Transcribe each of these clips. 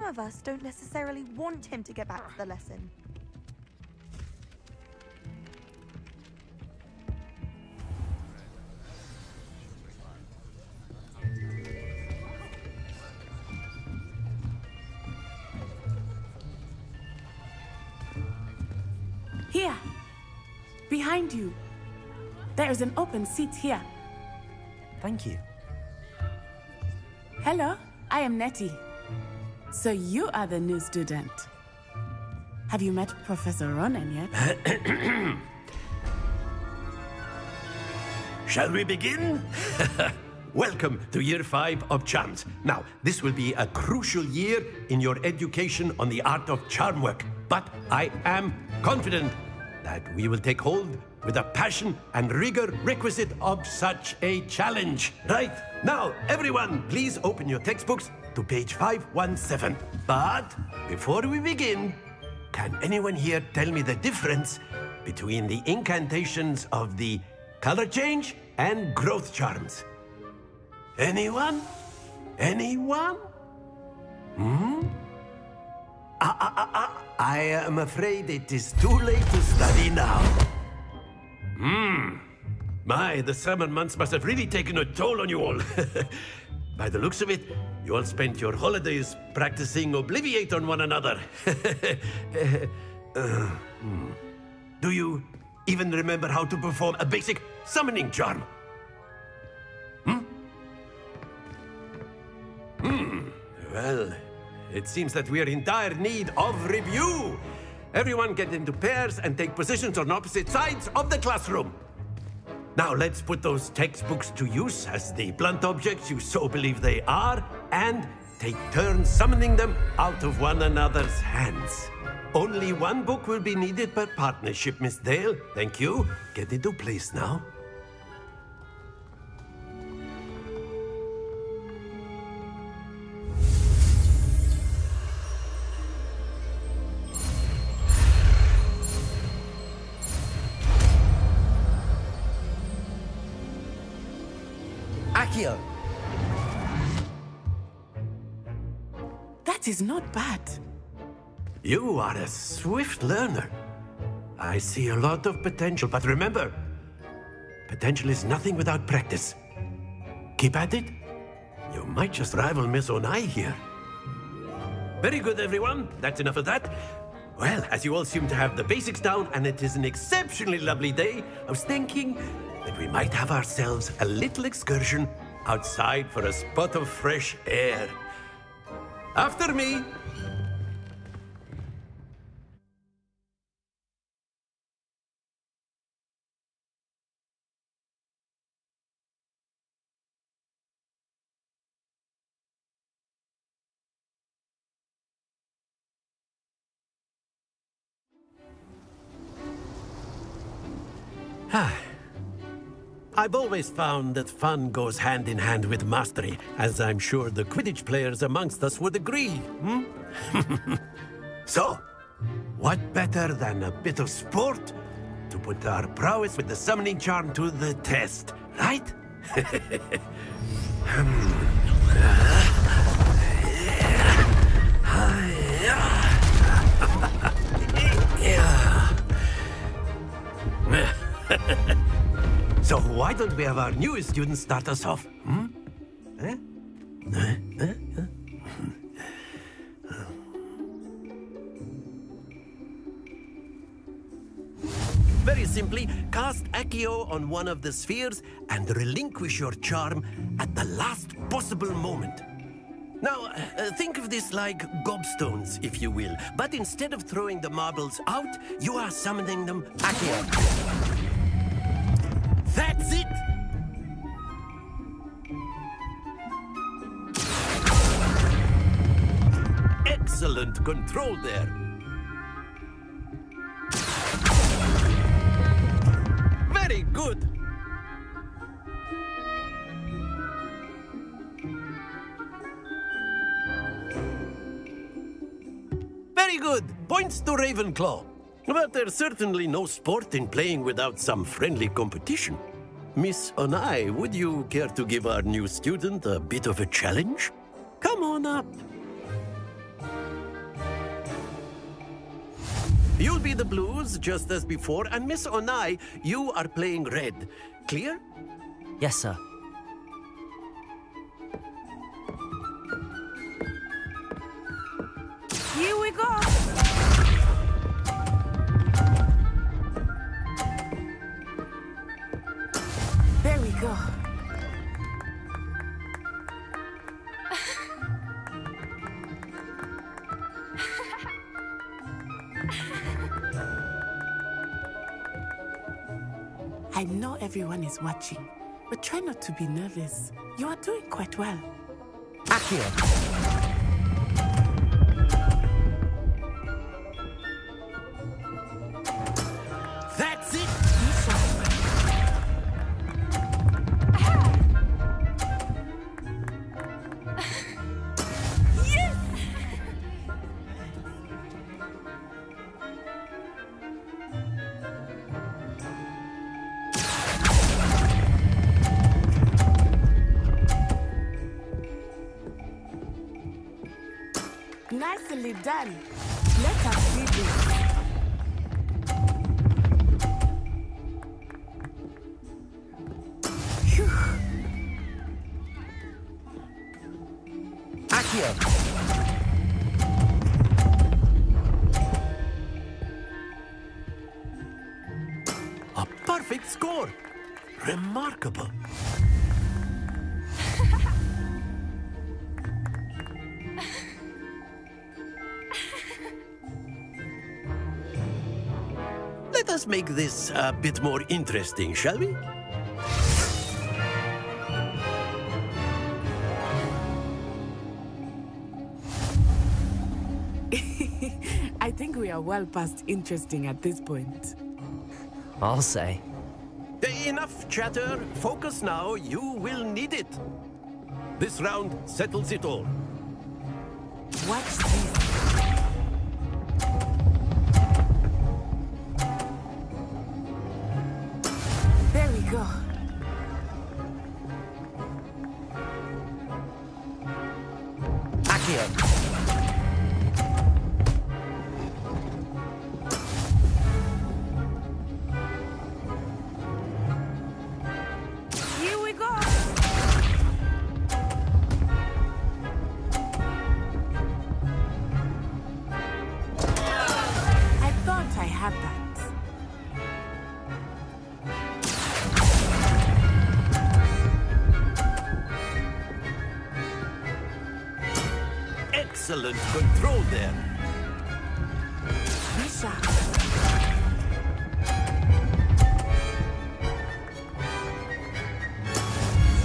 of us don't necessarily want him to get back to the lesson. Here, behind you. There is an open seat here. Thank you. Hello, I am Nettie. So you are the new student. Have you met Professor Ronan yet? Shall we begin? Welcome to Year 5 of Charms. Now, this will be a crucial year in your education on the art of charm work. But I am confident that we will take hold with the passion and rigor requisite of such a challenge. Right, now, everyone, please open your textbooks to page 517. But before we begin, can anyone here tell me the difference between the incantations of the color change and growth charms? Anyone? Anyone? I am afraid it is too late to study now. My, the summer months must have really taken a toll on you all. By the looks of it, you all spent your holidays practicing Obliviate on one another. Do you even remember how to perform a basic summoning charm? Well, it seems that we are in dire need of review. Everyone get into pairs and take positions on opposite sides of the classroom. Now let's put those textbooks to use as the blunt objects you so believe they are, and take turns summoning them out of one another's hands. Only one book will be needed per partnership, Miss Dale. Thank you. Get into place now. Accio! That is not bad. You are a swift learner. I see a lot of potential, but remember, potential is nothing without practice. Keep at it. You might just rival Miss Onai here. Very good, everyone. That's enough of that. Well, as you all seem to have the basics down, and it is an exceptionally lovely day, I was thinking that we might have ourselves a little excursion outside for a spot of fresh air. After me. I've always found that fun goes hand in hand with mastery, as I'm sure the Quidditch players amongst us would agree. So, what better than a bit of sport to put our prowess with the summoning charm to the test, right? So why don't we have our newest student start us off? Very simply, cast Accio on one of the spheres and relinquish your charm at the last possible moment. Now, think of this like gobstones, if you will, but instead of throwing the marbles out, you are summoning them Accio. That's it! Excellent control there. Very good. Very good. Points to Ravenclaw. But there's certainly no sport in playing without some friendly competition. Miss Onai, would you care to give our new student a bit of a challenge? Come on up. You'll be the blues, just as before, and Miss Onai, you are playing red. Clear? Yes, sir. Here we go. There we go. I know everyone is watching, but try not to be nervous. You are doing quite well. Accio! That's it! Nicely done. Let us see this. Phew. Accio! A perfect score! Remarkable. Let us make this a bit more interesting, shall we? I think we are well past interesting at this point. I'll say. Enough chatter. Focus now. You will need it. This round settles it all. Watch this. There we go. Accio! Here we go. I thought I had that. Excellent control there. Be sharp.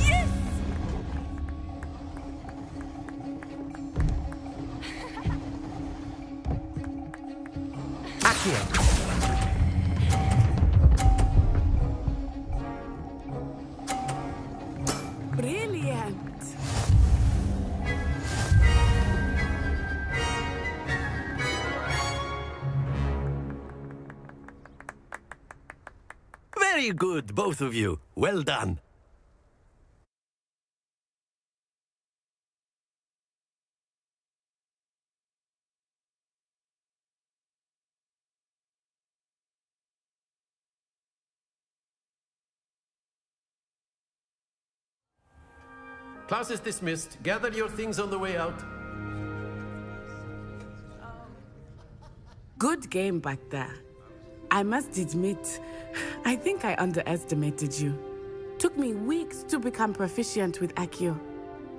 Yes! Accio! Brilliant. Very good, both of you. Well done. Class is dismissed. Gather your things on the way out. Good game back there. I must admit, I think I underestimated you. Took me weeks to become proficient with Accio.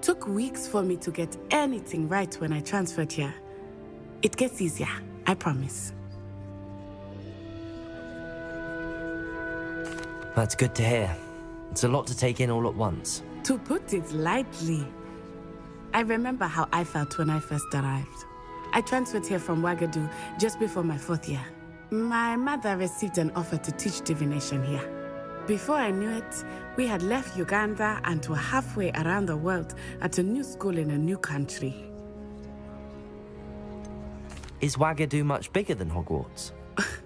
Took weeks for me to get anything right when I transferred here. It gets easier, I promise. That's good to hear. It's a lot to take in all at once. To put it lightly, I remember how I felt when I first arrived. I transferred here from Wagadu just before my 4th year. My mother received an offer to teach divination here. Before I knew it, we had left Uganda and were halfway around the world at a new school in a new country. Is Wagadu much bigger than Hogwarts?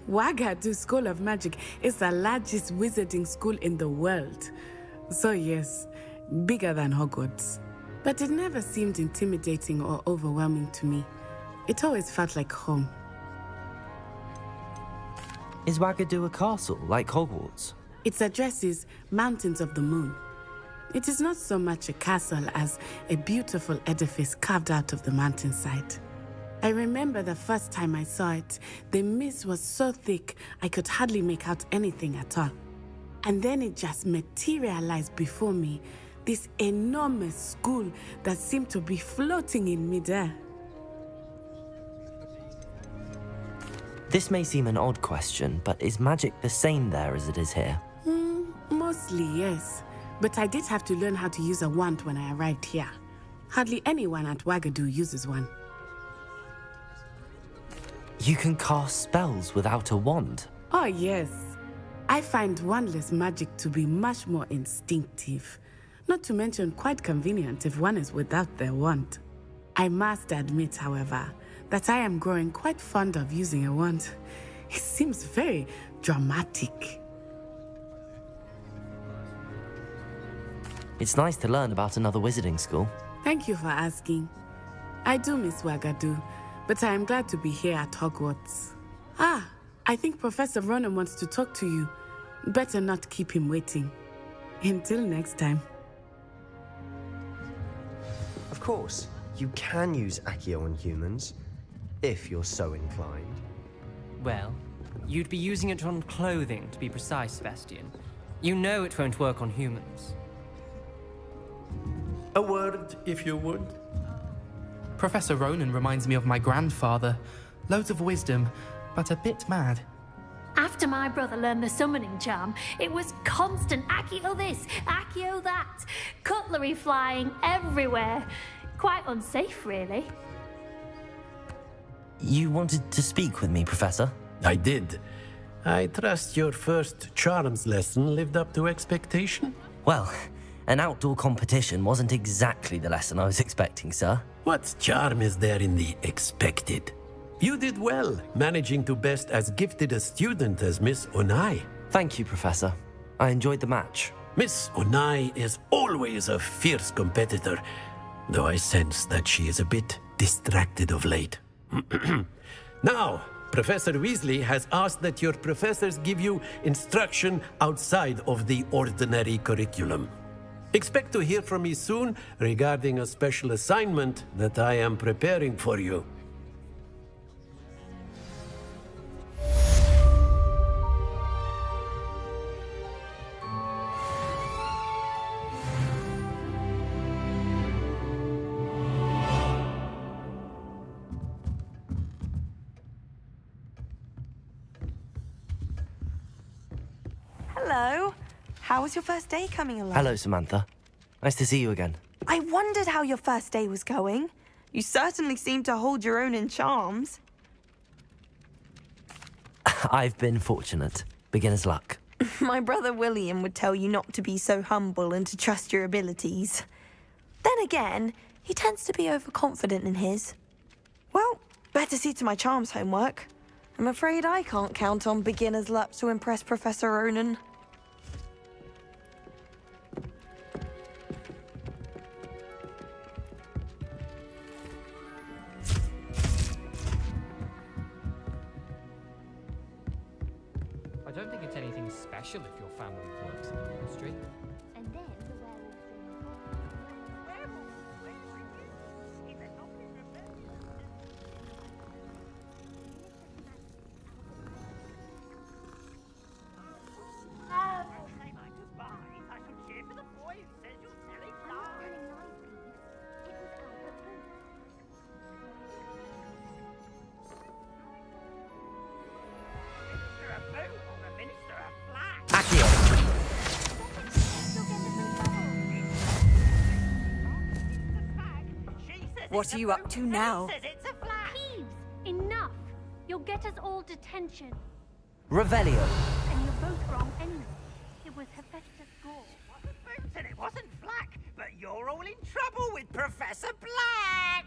Wagadu School of Magic is the largest wizarding school in the world. So yes, bigger than Hogwarts. But it never seemed intimidating or overwhelming to me. It always felt like home. Is Wagadu a castle, like Hogwarts? Its address is Mountains of the Moon. It is not so much a castle as a beautiful edifice carved out of the mountainside. I remember the first time I saw it, the mist was so thick I could hardly make out anything at all. And then it just materialized before me, this enormous school that seemed to be floating in midair. This may seem an odd question, but is magic the same there as it is here? Mostly, yes. But I did have to learn how to use a wand when I arrived here. Hardly anyone at Wagadu uses one. You can cast spells without a wand? Oh, yes. I find wandless magic to be much more instinctive. Not to mention quite convenient if one is without their wand. I must admit, however, that I am growing quite fond of using a wand. It seems very dramatic. It's nice to learn about another wizarding school. Thank you for asking. I do miss Wagadu, but I am glad to be here at Hogwarts. Ah, I think Professor Ronan wants to talk to you. Better not keep him waiting. Until next time. Of course, you can use Accio on humans, if you're so inclined. Well, you'd be using it on clothing, to be precise, Sebastian. You know it won't work on humans. A word, if you would. Professor Ronan reminds me of my grandfather. Loads of wisdom, but a bit mad. After my brother learned the summoning charm, it was constant Accio this, Accio that. Cutlery flying everywhere. Quite unsafe, really. You wanted to speak with me, Professor? I did. I trust your first charms lesson lived up to expectation? Well, an outdoor competition wasn't exactly the lesson I was expecting, sir. What charm is there in the expected? You did well, managing to best as gifted a student as Miss Onai. Thank you, Professor. I enjoyed the match. Miss Onai is always a fierce competitor, though I sense that she is a bit distracted of late. Now, Professor Weasley has asked that your professors give you instruction outside of the ordinary curriculum. Expect to hear from me soon regarding a special assignment that I am preparing for you. Hello. How was your first day coming along? Hello, Samantha. Nice to see you again. I wondered how your first day was going. You certainly seem to hold your own in charms. I've been fortunate. Beginner's luck. My brother William would tell you not to be so humble and to trust your abilities. Then again, he tends to be overconfident in his. Well, better see to my charms homework. I'm afraid I can't count on beginner's luck to impress Professor Ronan. I don't think it's anything special if your family works in the industry. And then the Accio! What are you up to now? Peeves, enough. You'll get us all detention. Revelio. And you're both wrong anyway. It was Hephaestus Gore. And it wasn't Black, but you're all in trouble with Professor Black!